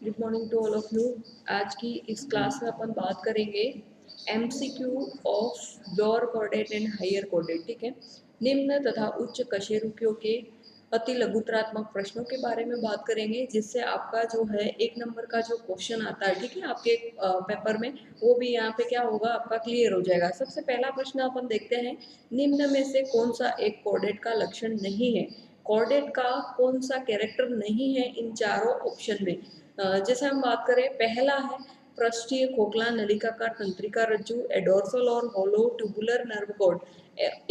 Good morning to all of you. आज की इस क्लास में अपन बात करेंगे MCQ of lower coordinate and higher coordinate. ठीक है, निम्न तथा उच्च कशेरुकियों के अति लघुतरात्मक प्रश्नों के बारे में बात करेंगे, जिससे आपका जो है 1 नंबर का जो क्वेश्चन आता है, ठीक है, आपके पेपर में, वो भी यहाँ पे क्या होगा, आपका क्लियर हो जाएगा। सबसे पहला प्रश्न अपन देखते हैं, निम्न में से कौन सा एक कोऑर्डिनेट का लक्षण नहीं है। कोऑर्डिनेट का कौन सा कैरेक्टर नहीं है इन चारों ऑप्शन में। जैसे हम बात करें, पहला है पृष्ठीय खोखला नलिकाकार तंत्रिका रज्जु, ए डोर्सल और होलो ट्यूबुलर नर्व कॉर्ड,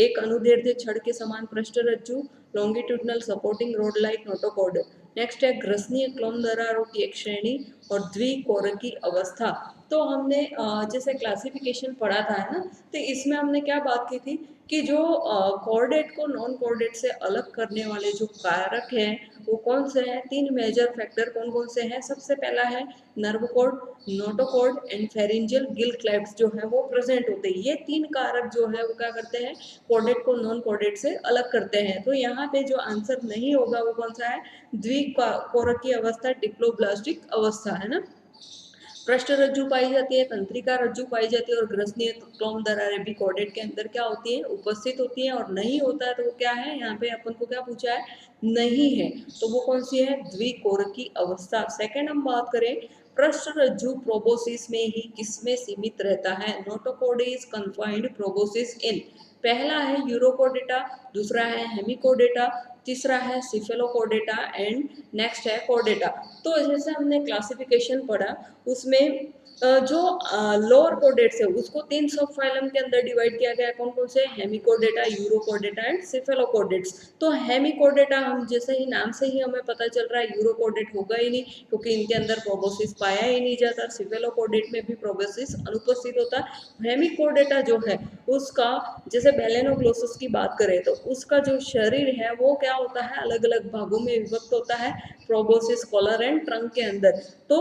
एक अनुदैर्ध्य छड़ के समान पृष्ठ रज्जु, longitudinal supporting road like notochord. Next है ग्रसनीय क्लोम दरारों की एक श्रेणी और द्विकोरकी अवस्था। तो हमने जैसे क्लासिफिकेशन पढ़ा था, है ना, तो इसमें हमने क्या बात की थी कि जो कोऑर्डिनेट को नॉन कोऑर्डिनेट से अलग करने वाले जो कारक हैं वो कौन से हैं। 3 मेजर फैक्टर कौन कौन से हैं। सबसे पहला है nerve cord, notochord and pharyngeal gill clefts जो है वो प्रेजेंट होते हैं। ये 3 कारक जो है वो क्या करते हैं, कोऑर्डिनेट को नॉन कोऑर्डिनेट से अलग करते हैं। तो यहाँ पे जो आंसर नहीं होगा वो कौन सा है, द्विकोरकी अवस्था, डिप्लोब्लास्टिक अवस्था, है ना। पृष्ठ रज्जु पाई जाती है, तंत्रिका रज्जु पाई जाती है और ग्रसनीय क्लोम दरारें भी कोऑर्डिनेट के अंदर क्या होती है, उपस्थित होती है। और नहीं होता है तो वो क्या है, यहाँ पे अपन को क्या पूछा है, नहीं है, तो वो कौन सी है, द्विकोरकी अवस्था। सेकंड हम बात करें, पृष्ठ रज्जु प्रोबोसिस में ही किसमें सीमित रहता है। नोटोकॉर्ड इज कन्फाइंड प्रोबोसिस इन, पहला है यूरोकोडेटा, दूसरा है हेमिकोडेटा, तीसरा है सिफेलोकोडेटा एंड नेक्स्ट है कोडेटा। तो जैसे हमने क्लासिफिकेशन पढ़ा उसमें जो लोअर कोडेट्स है उसको 3 सब फाइलम के अंदर डिवाइड किया गया है। कौन कौन से, हेमिकोडेटा, यूरोकोडेटा एंड सिफेलोकोडेट्स। तो हेमिकोडेटा हम जैसे ही नाम से ही हमें पता चल रहा है यूरोकोडेट होगा ही नहीं, क्योंकि इनके अंदर प्रोबोसिस पाया ही नहीं जाता। सिफेलोकोडेट में भी प्रोबोसिस अनुपस्थित होता है। हेमिकोडेटा जो है उसका, जैसे बेलेनोग्लोसस की बात करें तो उसका जो शरीर है वो क्या होता है, अलग अलग भागों में विभक्त होता है, प्रोबोसिस, कॉलर एंड ट्रंक के अंदर। तो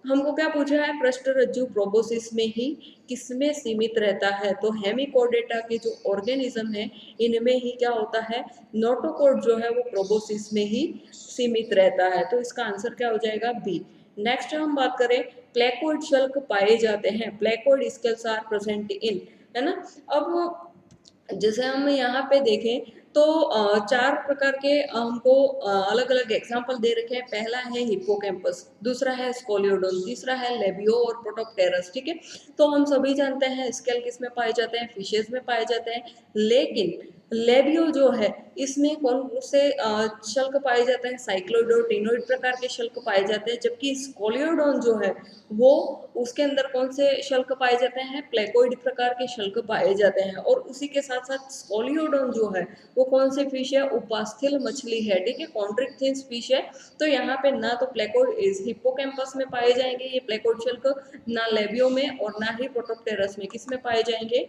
हमको क्या पूछा है, पृष्ठ रज्जु प्रोबोसिस में ही किसमें सीमित रहता है। तो हेमिकोडेटा के जो ऑर्गेनिज्म है इनमें ही क्या होता है, नोटोकॉर्ड जो है वो प्रोबोसिस में ही सीमित रहता है। तो इसका आंसर क्या हो जाएगा, बी। नेक्स्ट हम बात करें, प्लेकोइड शल्क पाए जाते हैं, placoid scales are present in, है ना। अब जैसे हम यहाँ पे देखें तो 4 प्रकार के हमको अलग अलग एग्जाम्पल दे रखे हैं। पहला है हिप्पोकैम्पस, दूसरा है स्कोलियोडोन, तीसरा है लेबियो और प्रोटोप्टेरस। ठीक है, तो हम सभी जानते हैं स्केल किस में पाए जाते हैं, फिशेज में पाए जाते हैं। लेकिन लेबियो जो है इसमें कौन से शल्क पाए जाते हैं, साइक्लोइड और टिनोइड प्रकार के शल्क पाए जाते हैं। जबकि स्कोलियोडोन जो है वो, उसके अंदर कौन से शल्क पाए जाते हैं, प्लेकोइड प्रकार के शल्क पाए जाते हैं। और उसी के साथ साथ स्कोलियोडोन जो है वो कौन सी फिश है, उपास्थल मछली है, ठीक है, कॉन्ट्रिक्थिन फिश है। तो यहाँ पे ना तो प्लेकोइड इस हिप्पोकैम्पस में पाए जाएंगे ये प्लेकोइड शल्क, ना लेबियो में और ना ही प्रोटोप्टेरस में, किस में पाए जाएंगे,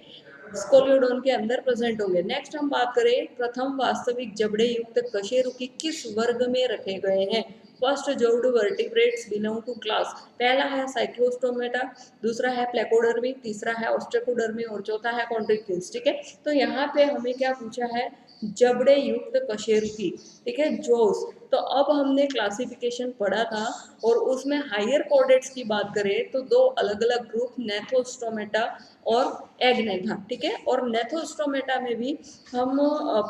स्कोलियोडोन के अंदर प्रेजेंट होंगे। नेक्स्ट हम बात करें, प्रथम वास्तविक जबड़े युक्त कशेरुकी किस वर्ग में रखे गए हैं। First jawed vertebrates belong to class, पहला है साइक्लोस्टोमेटा, दूसरा है प्लेकोडर्मी, तीसरा है ऑस्ट्रेकोडर्मी और चौथा है कॉन्ट्रिक्टिन्स। ठीक है, तो यहाँ पे हमें क्या पूछा है, जबड़े युक्त कशेरुकी, ठीक है, जोस। तो अब हमने क्लासिफिकेशन पढ़ा था और उसमें हायर कोऑर्डिनेट्स की बात करें तो 2 अलग अलग ग्रुप, नेथोस्टोमेटा और एग्नेथा। ठीक है, और नेथोस्टोमेटा में भी हम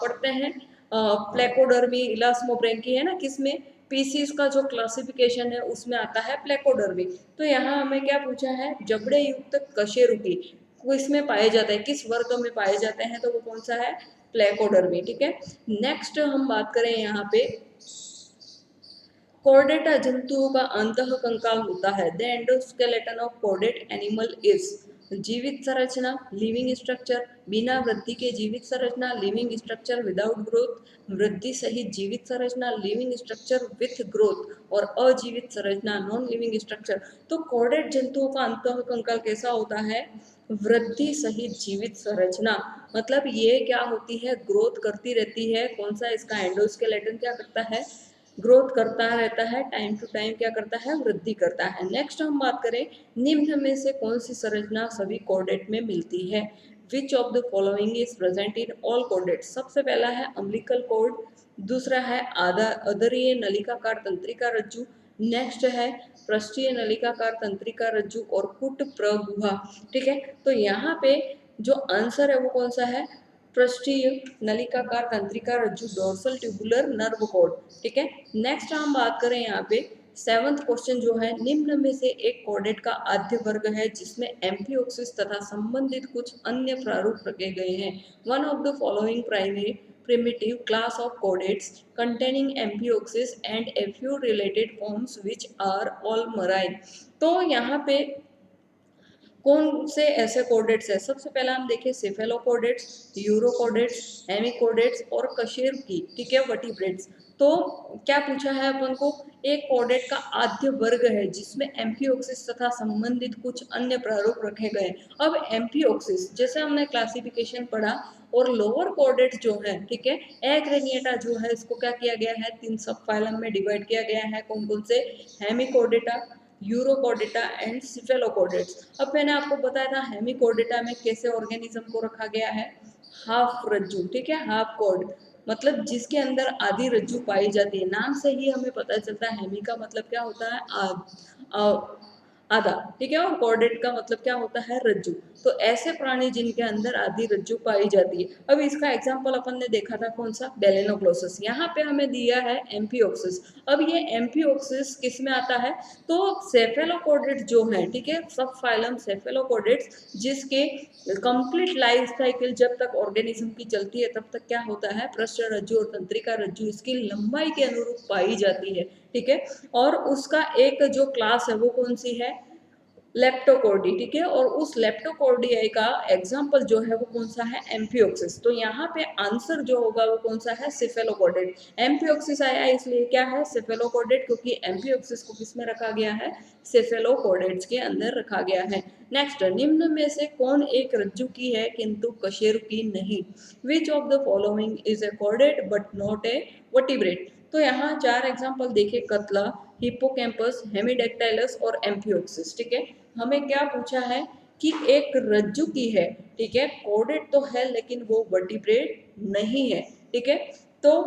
पढ़ते हैं प्लेकोडर्मी, इलास्मोब्रेंकी, है ना, किसमें, पीसीस का जो क्लासिफिकेशन है उसमें आता है प्लेकोडर्मी। तो यहाँ हमें क्या पूछा है, जबड़े युक्त कशेरुकी किसमें पाए जाते हैं, किस वर्ग में पाए जाते हैं, तो वो कौन सा है, प्लेकोडर्मी। ठीक है, नेक्स्ट हम बात करें यहाँ पे, कॉर्डेटा जंतुओं का अंतः कंकाल होता है। The endoskeleton of chordate animal is, जीवित संरचना, लिविंग स्ट्रक्चर, बिना वृद्धि के जीवित संरचना, लिविंग स्ट्रक्चर विदाउट ग्रोथ, वृद्धि सहित जीवित संरचना, लिविंग स्ट्रक्चर विथ ग्रोथ और अजीवित संरचना, नॉन लिविंग स्ट्रक्चर। तो कॉर्डेट जंतुओं का अंतः कंकाल कैसा होता है, वृद्धि सहित जीवित संरचना, मतलब ये क्या होती है, ग्रोथ करती रहती है। कौन सा, इसका एंडोस्केलेटन क्या करता है, ग्रोथ करता रहता है, टाइम टू टाइम क्या करता है, वृद्धि करता है। नेक्स्ट हम बात करें, निम्न में से कौन सी संरचना सभी कॉर्डेट में मिलती है। Which of the following is present in all chordate. सबसे पहला है अम्बिलिकल कॉर्ड, दूसरा है आधा अदरीय नलिकाकार तंत्रिका रज्जु, नेक्स्ट है पृष्ठीय नलिकाकार तंत्रिका रज्जु और कुट प्रगुहा। ठीक है, तो यहाँ पे जो आंसर है वो कौन सा है, पृष्ठीय नलिकाकार तंत्रिका रज्जु, डोर्सल ट्यूबुलर नर्व कॉर्ड। ठीक है, नेक्स्ट हम बात करें यहाँ पे 7th क्वेश्चन जो है, निम्न में से एक कॉर्डेट का आद्य वर्ग है जिसमें एम्फिओक्सिस तथा संबंधित कुछ अन्य प्रारूप रखे गए हैं। One of the following primary primitive class of chordates containing amphioxus and a few related forms which are all marine। तो यहाँ पे कौन से ऐसे कोर्डेट्स है, सबसे पहला हम देखें सेफेलोकोर्डेट्स, यूरोकोर्डेट्स, हेमिकोर्डेट्स और कशेरुकी। ठीक है, वर्टिब्रेट्स। तो क्या पूछा है अपन को, एक कोर्डेट का आद्य वर्ग है जिसमें एम्फिओक्सिस तथा संबंधित कुछ अन्य प्रारूप रखे गए। अब एम्फिओक्सिस जैसे हमने क्लासिफिकेशन पढ़ा, और लोअर कोर्डेट जो है, ठीक है, एग्रेनिएटा जो है, इसको क्या किया गया है, 3 सब फाइलम में डिवाइड किया गया है। कौन कौन से, हेमिकोर्डेटा, यूरोकोर्डेटा एंड सिफेलोकोर्डेट्स। अब मैंने आपको बताया था हेमिकोर्डेटा में कैसे ऑर्गेनिज्म को रखा गया है, हाफ रज्जु। ठीक है, हाफ कॉर्ड मतलब जिसके अंदर आधी रज्जु पाई जाती है। नाम से ही हमें पता चलता है हेमी का मतलब क्या होता है, आधा। ठीक है, और कॉर्डेट का मतलब क्या होता है, रज्जु। तो ऐसे प्राणी जिनके अंदर आधी रज्जु पाई जाती है। अब इसका एग्जांपल अपन ने देखा था कौन सा, बेलेनोग्लोसस। यहाँ पे हमें दिया है एम्फिओक्सिस। अब ये एम्फिओक्सिस किस में आता है, तो सेफेलोकोर्डेट जो है, ठीक है, सब फाइलम सेफेलोकोर्डेट्स, जिसके कंप्लीट लाइफ साइकिल जब तक ऑर्गेनिज्म की चलती है तब तक क्या होता है, पृष्ठ रज्जु और तंत्रिका रज्जु इसकी लंबाई के अनुरूप पाई जाती है। ठीक है, और उसका एक जो क्लास है वो कौन सी है, लेप्टोकोर्डी। ठीक है, और उस लेप्टोकोर्डियाई का एग्जाम्पल जो है वो कौन सा है, एम्फिओक्सिस। तो यहाँ पे आंसर जो होगा वो कौन सा है, सिफेलोकोर्डेट। एम्फिओक्सिस आया इसलिए क्या है, सिफेलोकोर्डेट, क्योंकि एम्फिओक्सिस को किस में रखा गया है, सिफेलोकोर्डेट्स के अंदर रखा गया है। नेक्स्ट, निम्न में से कौन एक रज्जु की है किंतु कशेरुकी नहीं। विच of the following is a chordate but not a vertebrate. तो यहाँ 4 एग्जाम्पल देखे, कतला, हिप्पोकैम्पस, हेमिडेक्टाइलस और एम्फिओक्सिस। ठीक है, हमें क्या पूछा है कि एक रज्जु की है, ठीक है, कॉर्डेट तो है लेकिन वो वर्टिब्रेट नहीं है। ठीक है, तो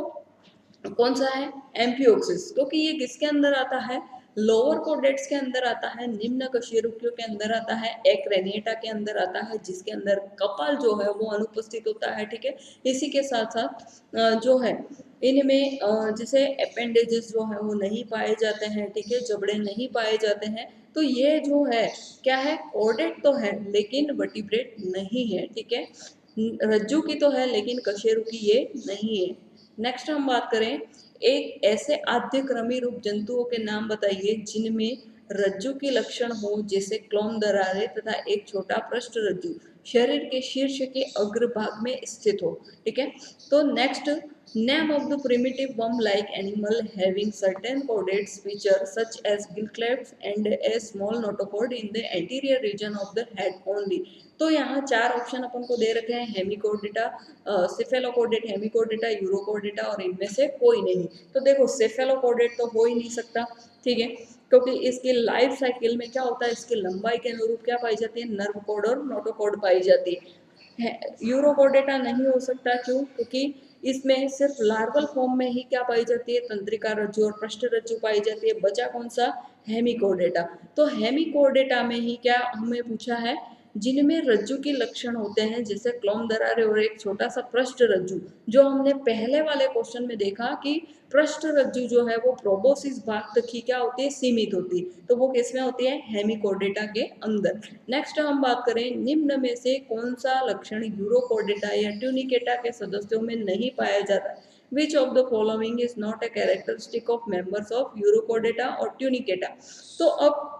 कौन सा है, एम्फिओक्सिस, क्योंकि ये किसके अंदर आता है, लोअर कोर्डेट्स के अंदर आता है, निम्न कशेरुकियों के अंदर आता है, एक्रेनिएटा के अंदर आता है, जिसके अंदर कपाल जो है वो अनुपस्थित होता है। ठीक है, इसी के साथ साथ जो है इनमें जैसे अपेंडेजेस जो है वो नहीं पाए जाते हैं। ठीक है, जबड़े नहीं पाए जाते हैं। तो ये जो है क्या है, कोर्डेट तो है लेकिन वर्टिब्रेट नहीं है। ठीक है, रज्जु की तो है लेकिन कशेरुकी ये नहीं है। नेक्स्ट हम बात करें, एक ऐसे आद्यक्रमी रूप जंतुओं के नाम बताइए जिनमें रज्जु के लक्षण हो, जैसे क्लोम दरारे तथा एक छोटा पृष्ठ रज्जु शरीर के शीर्ष के अग्रभाग में स्थित हो। ठीक है, तो next, name of the primitive worm like animal having certain chordates feature such as gill clefts and a small notochord in the anterior region of the head only. तो यहाँ 4 ऑप्शन अपन को दे रखे हैं, हेमिकोर्डेटा, सिफेलोकोर्डेट, हेमिकोर्डेटा, यूरोकोर्डेटा और इनमें से कोई नहीं। तो देखो सेफेलोकोर्डेट तो हो ही नहीं सकता। ठीक है, क्योंकि इसकी लाइफ साइकिल में क्या होता है, इसकी लंबाई के अनुरूप क्या पाई जाती है, नर्व कोड और नोटोकॉर्ड पाई जाती है। यूरोकोर्डेटा नहीं हो सकता, क्यों, क्योंकि इसमें सिर्फ लार्वल फॉर्म में ही क्या पाई जाती है, तंत्रिका रज्जु और पृष्ठ रज्जु पाई जाती है। बचा कौन सा, हेमिकोर्डेटा। तो हेमिकोर्डेटा में ही क्या हमें पूछा है, जिनमें रज्जु के लक्षण होते हैं जैसे क्लोम दरारे और एक छोटा सा पृष्ठ रज्जु। जो हमने पहले वाले क्वेश्चन में देखा कि पृष्ठ रज्जु जो है वो प्रोबोसिस भाग तक ही क्या होती है, सीमित होती है। तो वो किसमें होती है, हेमिकोर्डेटा के अंदर। नेक्स्ट हम बात करें, निम्न में से कौन सा लक्षण यूरोकोर्डेटा या ट्यूनिकेटा के सदस्यों में नहीं पाया जाता। Which of the following is not a characteristic of members of यूरोकोर्डेटा और ट्यूनिकेटा। तो अब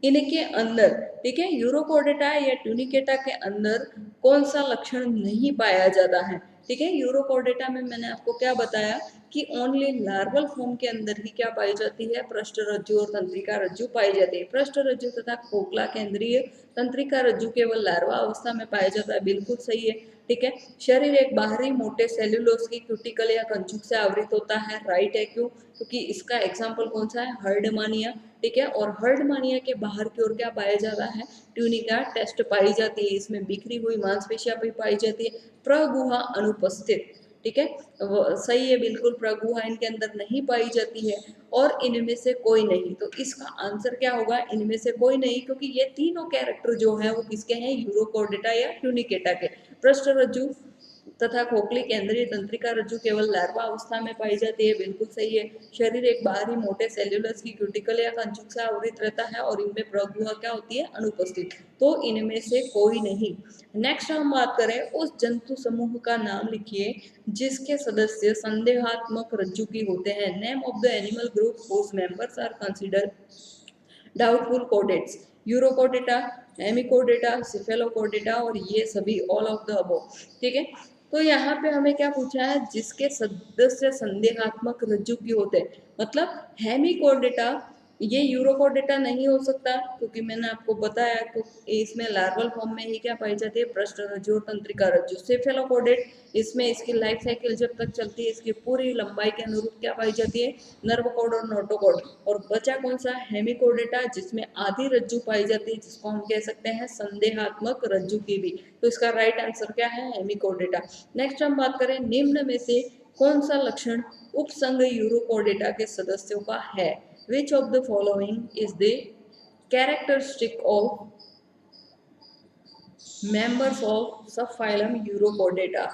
इनके अंदर, ठीक है, यूरोकोर्डेटा या ट्यूनिकेटा के अंदर कौन सा लक्षण नहीं पाया जाता है। ठीक है, यूरोकोर्डेटा में मैंने आपको क्या बताया कि ओनली लार्वल फॉर्म के अंदर ही क्या पाई जाती है, पृष्ठ रज्जु और तंत्रिका रज्जु पाई जाती है। पृष्ठ रज्जु तथा खोखला केंद्रीय तंत्रिका रज्जु केवल लार्वा अवस्था में पाया जाता है। बिल्कुल सही है। ठीक है, शरीर एक बाहरी मोटे सेल्यूलोज की क्यूटिकल या कंचुक से आवृत होता है। राइट है, क्यों, क्योंकि इसका एग्जाम्पल कौन सा है, हर्डमानिया। ठीक है, और हर्डमानिया के बाहर की ओर क्या पाया जाता है, ट्यूनिका टेस्ट पाई जाती है। इसमें बिखरी हुई मांसपेशियां भी पाई जाती है, प्रगुहा अनुपस्थित। ठीक है, सही है बिल्कुल, प्रगुहा इनके अंदर नहीं पाई जाती है और इनमें से कोई नहीं। तो इसका आंसर क्या होगा, इनमें से कोई नहीं, क्योंकि ये तीनों कैरेक्टर जो है वो किसके हैं, यूरोकोर्डेटा या ट्यूनिकेटा के। पृष्ठ रज्जु तथा खोखली केंद्रीय तंत्रिका रज्जु केवल लार्वा अवस्था में पाई जाती है, बिल्कुल सही है। शरीर एक बाहरी मोटे सेल्यूलस की क्यूटिकल या कंचुक से आवृत रहता है और इनमें प्रगुहा क्या होती है, अनुपस्थित। तो इनमें से कोई नहीं। नेक्स्ट हम बात करें, उस जंतु समूह का नाम लिखिए जिसके सदस्य संदेहात्मक रज्जु की होते हैं। Name of the animal group whose members are consider doubtful chordates, urochordata, hemichordata, cephalochordata और ये सभी ऑल ऑफ द अबव। ठीक है, तो यहाँ पे हमें क्या पूछा है, जिसके सदस्य संदेहात्मक रज्जु की होते हैं, मतलब हेमिकोडेटा, ये यूरोकोडेटा नहीं हो सकता क्योंकि मैंने आपको बताया कि इसमें लार्वल फॉर्म में ही क्या पाई जाती है, पृष्ठ रज्जु और तंत्रिका रज्जु। सिफेलोकोडेट, इसमें इसकी लाइफ साइकिल जब तक चलती है इसकी पूरी लंबाई के अनुरूप क्या पाई जाती है, नर्व कोड और नोटोकोड। और बचा कौन सा, हेमिकोडेटा, जिसमें आधी रज्जु पाई जाती है, जिसको हम कह सकते हैं संदेहात्मक रज्जु की भी। तो इसका राइट आंसर क्या है, हेमिकोडेटा। नेक्स्ट हम बात करें, निम्न में से कौन सा लक्षण उपसंग यूरोकोडेटा के सदस्यों का है। Which of the following is the characteristic of members of subphylum Urochordata.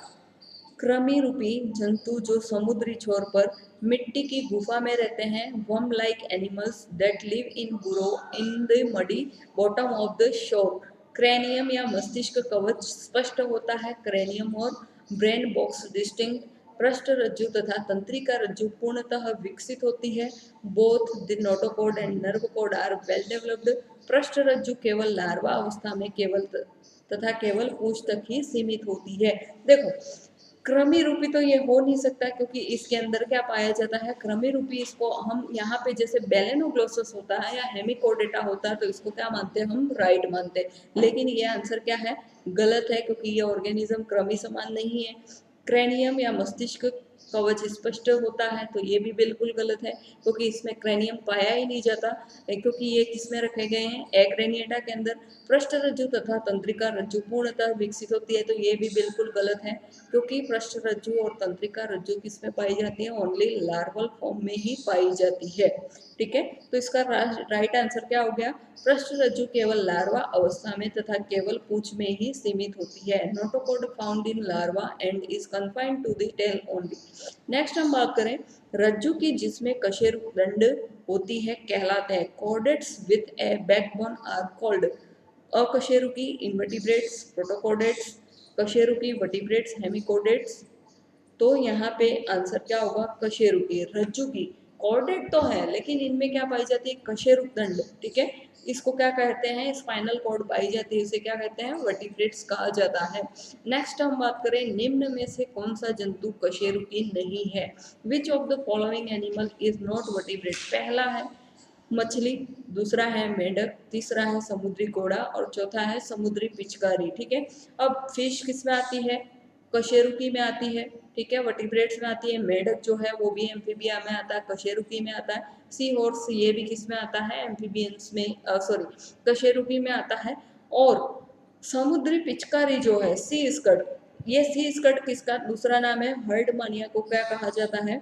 कृमि रूपी जंतु जो समुद्री छोर पर मिट्टी की गुफा में रहते हैं, worm like animals that live in burrow in the muddy bottom of the shore. Cranium या मस्तिष्क कवच स्पष्ट होता है, क्रेनियम और ब्रेन बॉक्स डिस्टिंक्ट। पृष्ठ रज्जु तथा तंत्रिका रज्जु पूर्णतः विकसित होती है। Both the notochord and nerve cord are well developed. पृष्ठ रज्जु केवल लार्वा अवस्था में केवल तथा केवल पूंछ तक ही सीमित होती है। देखो, कृमि रूपी तो ये हो नहीं सकता क्योंकि इसके अंदर क्या पाया जाता है, कृमि रूपी। इसको हम यहाँ पे जैसे बेलेनोग्लोसस होता है या हेमिकोडेटा होता है तो इसको क्या मानते हैं, हम राइट मानते हैं। लेकिन ये आंसर क्या है, गलत है, क्योंकि ये ऑर्गेनिज्म कृमि समान नहीं है। क्रेनियम या मस्तिष्क कवच स्पष्ट होता है तो ये भी बिल्कुल गलत है, क्योंकि इसमें क्रेनियम पाया ही नहीं जाता, क्योंकि ये किसमें रखे गए हैं, एक्रेनिएटा के अंदर। पृष्ठ रज्जु तथा तंत्रिका रज्जु पूर्णतः विकसित होती है तो ये भी बिल्कुल गलत है, क्योंकि पृष्ठ रज्जु और तंत्रिका रज्जु किसमें पाई जाती है, ओनली लार्वल फॉर्म में ही पाई जाती है। ठीक है, तो इसका राइट आंसर क्या हो गया, पृष्ठ रज्जु केवल लार्वा अवस्था में तथा केवल पूंछ में ही सीमित होती है। Notochord found in larva and is confined to the tail only. Next हम बात करें, रज्जु की जिसमें कशेरुकदंड होती है कहलाते हैं। Chordates with a backbone are called अकशेरुकी, इनवर्टिब्रेट्स, प्रोटोकॉर्डेट्स, कशेरुकी, वर्टिब्रेट्स, हेमिकोडेट्स। तो यहाँ पे आंसर क्या होगा, कशेरुकी। रज्जु की कॉर्डेट तो है लेकिन इनमें क्या पाई जाती है, कशेरुकदंड। ठीक है, इसको क्या कहते हैं, स्पाइनल कॉर्ड पाई जाती है, इसे क्या कहते हैं, वर्टिब्रेट्स कहा जाता है। नेक्स्ट हम बात करें, निम्न में से कौन सा जंतु कशेरुकी नहीं है। Which of the following animal is not vertebrate. पहला है मछली, दूसरा है मेंढक, तीसरा है समुद्री घोड़ा और चौथा है समुद्री पिचकारी। ठीक है, अब फिश किस में आती है, कशेरुकी में आती है। ठीक है, वर्टिब्रेट्स में आती है। मेंढक जो है वो भी एम्फीबिया में आता है, कशेरुकी में आता है। सी हॉर्स ये भी किस में आता है, एम्फीबियंस में, सॉरी कशेरुकी में आता है। और समुद्री पिचकारी जो है सी स्कड, ये सी स्कड किसका दूसरा नाम है, हर्डमानिया को क्या कहा जाता है,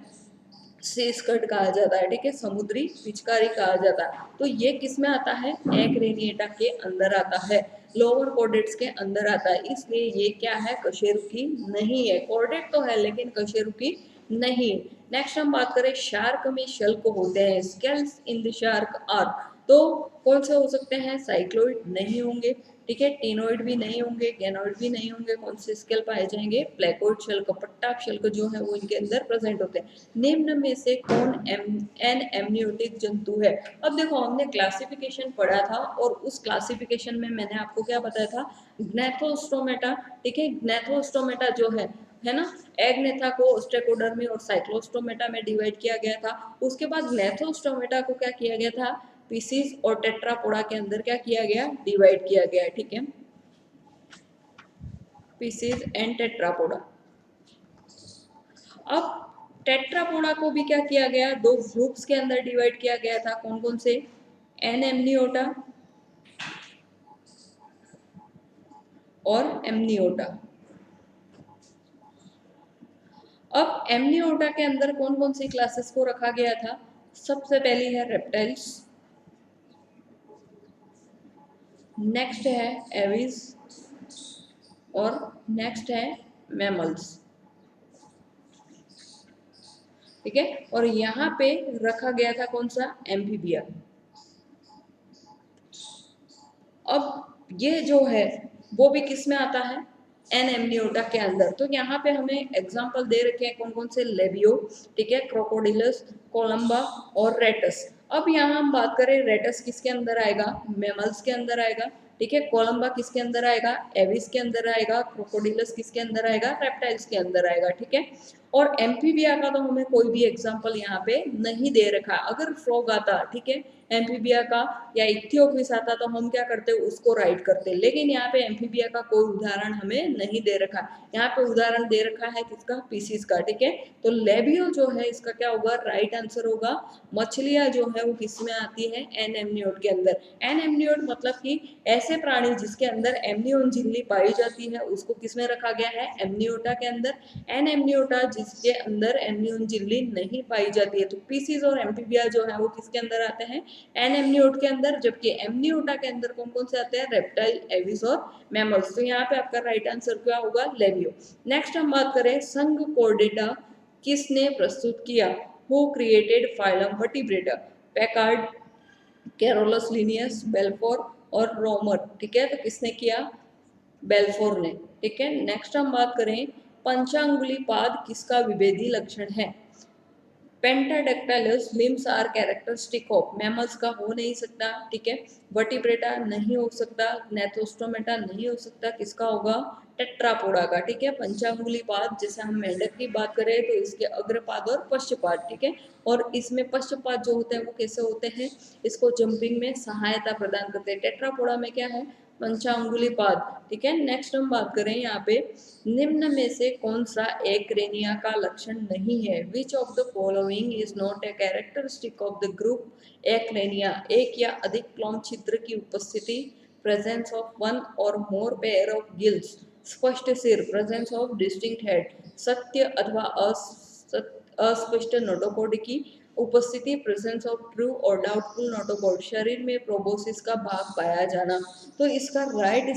सी स्कर्ट कहा जाता है। ठीक है, समुद्री पिचकारी कहा जाता है। तो ये किस में आता है, एक्रेनिएटा के अंदर आता है, लोअर कॉर्डेट्स के अंदर आता है, इसलिए ये क्या है, कशेरुकी नहीं है। कॉर्डेट तो है लेकिन कशेरुकी नहीं। नेक्स्ट हम बात करें, शार्क में शल्क होते हैं। Scales in the shark are, तो कौन से हो सकते हैं, साइक्लोइड नहीं होंगे। ठीक है, टीनोइड भी नहीं होंगे, गैनोइड भी नहीं होंगे। कौन से स्केल पाए जाएंगे, प्लेकोइड शल्क, पट्टा शल्क जो है वो इनके अंदर प्रेजेंट होते हैं। निम्न में से कौन एन एमनियोटिक जंतु है। अब देखो, हमने क्लासिफिकेशन पढ़ा था और उस क्लासिफिकेशन में मैंने आपको क्या बताया था, ग्नैथोस्टोमेटा। ठीक है, ग्नैथोस्टोमेटा जो है ना, एगनेथा को ओस्टेकोडर्मी और साइक्लोस्टोमेटा में डिवाइड किया गया था। उसके बाद ग्नैथोस्टोमेटा को क्या किया गया था, पीसीज और टेट्रापोडा के अंदर क्या किया गया, डिवाइड किया गया। ठीक है, पीसीज एंड टेट्रापोडा। अब टेट्रापोडा को भी क्या किया गया, दो ग्रुप्स के अंदर डिवाइड किया गया था। कौन कौन से, एनएमनियोटा और एमनियोटा। अब एमनियोटा के अंदर कौन कौन सी क्लासेस को रखा गया था? सबसे पहली है रेप्टाइल्स, नेक्स्ट है एविस और नेक्स्ट है मैमल्स, ठीक है। और यहाँ पे रखा गया था कौन सा? एम्फीबिया। अब ये जो है वो भी किस में आता है? एनेमनियोटा के अंदर। तो यहाँ पे हमें एग्जांपल दे रखे हैं कौन कौन से? लेबियो, ठीक है, क्रोकोडिलस, कोलंबा और रेटस। अब यहाँ हम बात करें रेटस किसके अंदर आएगा? मेमल्स के अंदर आएगा, ठीक है। कोलंबा किसके अंदर आएगा? एविस के अंदर आएगा। क्रोकोडिलस किसके अंदर आएगा? रेप्टाइल्स के अंदर आएगा, ठीक है। और एम्फीबिया का तो हमें कोई भी एग्जाम्पल यहाँ पे नहीं दे रखा। अगर फ्रॉग आता, ठीक है, एम्फीबिया का या इक्थियोपिस आता तो हम क्या करते? उसको राइट करते। लेकिन यहाँ पे एम्फीबिया का कोई उदाहरण हमें नहीं दे रखा। यहाँ पे उदाहरण दे रखा है किसका? पीसीस का, ठीक है। तो लेबियो जो है इसका क्या होगा? राइट आंसर होगा। मछलियां जो है वो किस में आती है? एनेमनियोट के अंदर। एनेमनियोट मतलब कि ऐसे प्राणी जिसके अंदर एमनियोन झिल्ली पाई जाती है उसको किस में रखा गया है? एमनियोटा के अंदर। एनेमनियोटा जिसके अंदर एमनियोन झिल्ली नहीं पाई जाती है। तो पीसीस और एम्फीबिया जो है वो किसके अंदर आते हैं? एनेमनियोट के अंदर। जबकि एमनियोटा के अंदर कौन कौन से आते हैं? रेप्टाइल, एविस और मैमल्स। तो यहाँ पे आपका राइट आंसर क्या होगा? लेबियो। नेक्स्ट हम बात करें संघ कोर्डेटा किसने प्रस्तुत किया? Who created phylum vertebrata? Packard, Carolus Linnaeus, Balfour और रोमर, ठीक है। तो किसने किया? बेल्फोर ने, ठीक है। नेक्स्ट हम बात करें पंचांगुली पाद किसका विभेदी लक्षण है? Pentadactylous limbs are characteristic of. Mammals का हो नहीं सकता, ठीक है। वर्टिब्रेटा नहीं हो सकता, नेथोस्टोमेटा नहीं हो सकता, किसका होगा? टेट्रापोडा का, ठीक है। पंचांगुली पाद, जैसे हम मेंढक की बात करें तो इसके अग्रपाद और पश्चपाद, ठीक है। और इसमें पश्चपाद जो होते हैं वो कैसे होते हैं? इसको जंपिंग में सहायता प्रदान करते हैं। टेट्रापोडा में क्या है? पंचांगुली पाद, ठीक है। नेक्स्ट हम बात करें यहाँ पे निम्न में से कौन सा एक्रेनिया का लक्षण नहीं है? Which of the following is not a characteristic of the group acrania? एक या अधिक क्लोम छिद्र की उपस्थिति, प्रेजेंस ऑफ वन और मोर पेयर ऑफ गिल्स, स्पष्ट सिर, प्रेजेंस ऑफ डिस्टिंक्ट हेड, सत्य अथवा अस्पष्ट नोटोकॉड की उपस्थिति, प्रेजेंस ऑफ ट्रू और डाउटफुल नोटोकॉड, शरीर में प्रोबोसिस का भाग पाया जाना। तो इसका राइट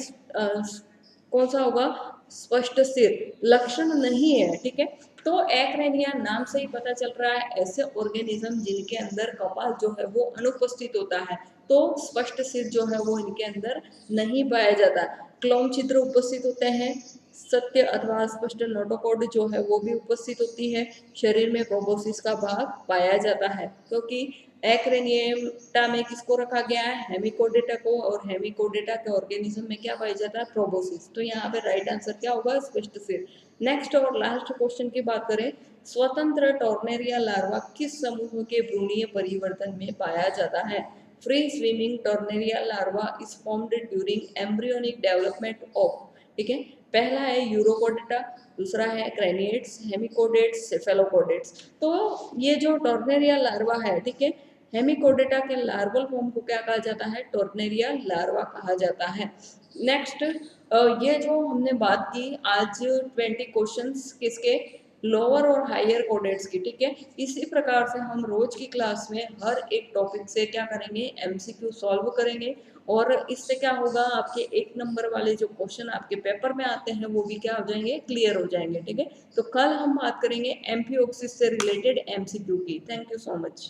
कौन सा होगा? स्पष्ट सिर। लक्षण नहीं है, ठीक है। तो एक्रेनिया नाम से ही पता चल रहा है ऐसे ऑर्गेनिज्म जिनके अंदर कपाल जो है वो अनुपस्थित होता है। तो स्पष्ट सिर जो है वो इनके अंदर नहीं पाया जाता। क्लोम छिद्र उपस्थित होते हैं, सत्य अथवा स्पष्ट नोटोकॉड जो है वो भी उपस्थित होती है, शरीर में प्रोबोसिस का भाग पाया जाता है। क्योंकि एक्रेनियटा में किसको रखा गया है? हेमिकोडेटा को। और हेमिकोडेटा के ऑर्गेनिज्म में क्या पाया जाता है? प्रोबोसिस। तो यहाँ पे राइट आंसर क्या होगा? स्पष्ट सिर। नेक्स्ट और लास्ट क्वेश्चन की बात करें, स्वतंत्र टॉर्नेरिया लार्वा किस समूह के भ्रूणीय परिवर्तन में पाया जाता है? Free swimming tornaria larva is formed during embryonic development of, ठीक है। पहला है यूरोकोडेटा, दूसरा है क्रेनिएट्स, हेमिकोडेट्स, सेफेलोकोडेट्स। तो ये जो टॉर्नेरिया लार्वा है, ठीक है, हेमिकोडेटा के लार्वल फॉर्म को क्या कहा जाता है? टॉर्नेरिया लार्वा कहा जाता है। नेक्स्ट, ये जो हमने बात की आज 20 क्वेश्चंस किसके? लोअर और हायर कोडेट्स की, ठीक है। इसी प्रकार से हम रोज की क्लास में हर एक टॉपिक से क्या करेंगे? एमसीक्यू सॉल्व करेंगे। और इससे क्या होगा? आपके 1 नंबर वाले जो क्वेश्चन आपके पेपर में आते हैं वो भी क्या हो जाएंगे? क्लियर हो जाएंगे, ठीक है। तो कल हम बात करेंगे एम्फिओक्सिस से रिलेटेड एमसीक्यू की। Thank you so much.